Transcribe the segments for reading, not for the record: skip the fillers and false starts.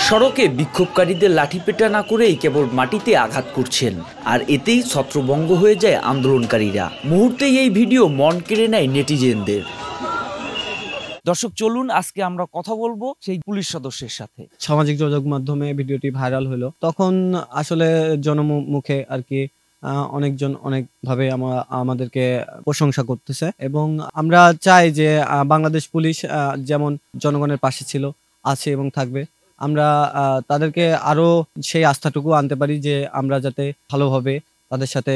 সড়কে বিক্ষোভকারীদের লাঠিপেটা না করেই কেবল মাটিতে আঘাত করছেন, আর এতেই ছত্রভঙ্গ হয়ে যায় আন্দোলনকারীরা। মুহূর্তেই এই ভিডিও মন কেড়ে নেয় নেটিজেনদের। দর্শক, চলুন আজকে আমরা কথা বলবো সেই পুলিশ সদস্যের সাথে। সামাজিক যোগাযোগ মাধ্যমে ভিডিওটি ভাইরাল হলো, তখন আসলে জনমুখে আর কি অনেকজন অনেকভাবে আমাদেরকে প্রশংসা করতেছে, এবং আমরা চাই যে বাংলাদেশ পুলিশ যেমন জনগণের পাশে ছিল, আছে এবং থাকবে। আমরা তাদেরকে আরো সেই আস্থাটুকু আনতে পারি যে আমরা যাতে ভালোভাবে তাদের সাথে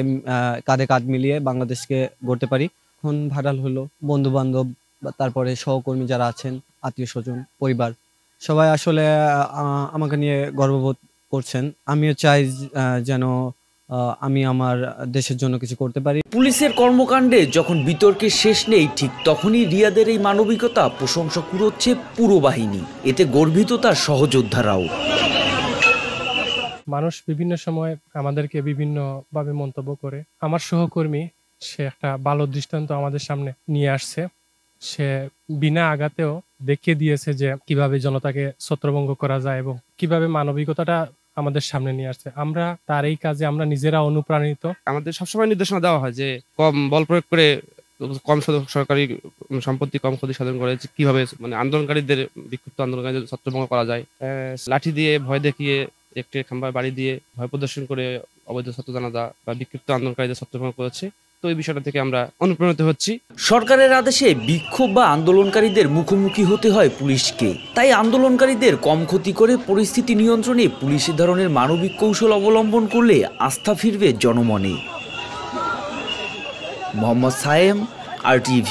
কাঁধে কাঁধ মিলিয়ে বাংলাদেশকে গড়তে পারি। এখন ভাইরাল হলো, বন্ধু বান্ধব, তারপরে সহকর্মী যারা আছেন, আত্মীয় স্বজন, পরিবার, সবাই আসলে আমাকে নিয়ে গর্ববোধ করছেন। আমিও চাই যেন আমি আমার দেশের জন্য কিছু করতে পারি। পুলিশের কর্মকাণ্ডে যখন বিতর্কের শেষ নেই, ঠিক তখনই রিয়াদের এই মানবিকতা প্রশংসা কুড়োচ্ছে পুরো বাহিনী। এতে গর্বিত তার সহযোদ্ধারাও। মানুষ বিভিন্ন সময় আমাদেরকে বিভিন্নভাবে মন্তব্য করে। আমার সহকর্মী, সে একটা ভালো দৃষ্টান্ত আমাদের সামনে নিয়ে আসছে। সে বিনা আঘাতেও দেখিয়ে দিয়েছে যে কিভাবে জনতাকে ছত্রভঙ্গ করা যায় এবং কিভাবে মানবিকতাটা আমাদের সামনে নিয়ে আসছে। আমরা তার এই কাজে আমরা নিজেরা অনুপ্রাণিত। আমাদের সবসময় নির্দেশনা দেওয়া হয় যে কম বল প্রয়োগ করে, কম সরকারি সম্পত্তি কম ক্ষতি সাধন করে কিভাবে আন্দোলনকারীদের, বিক্ষুব্ধ আন্দোলনকারীদের ছত্রভঙ্গ করা যায়। লাঠি দিয়ে, ভয় দেখিয়ে, একটি খাম্বায় বাড়ি দিয়ে ভয় প্রদর্শন করে অবৈধ ছাত্র জনতা বা বিক্ষিপ্ত আন্দোলনকারীদের ছত্রভঙ্গ করেছে। তো এই বিষয়টা থেকে আমরা অনুপ্রাণিত হচ্ছি। সরকারের আদেশে বিক্ষোভ বা আন্দোলনকারীদের মুখোমুখি হতে হয় পুলিশকে। তাই আন্দোলনকারীদের কম ক্ষতি করে পরিস্থিতি নিয়ন্ত্রণে পুলিশ এ ধরনের মানবিক কৌশল অবলম্বন করলে আস্থা ফিরবে জনমনে। মোহাম্মদ সায়েম, RTV।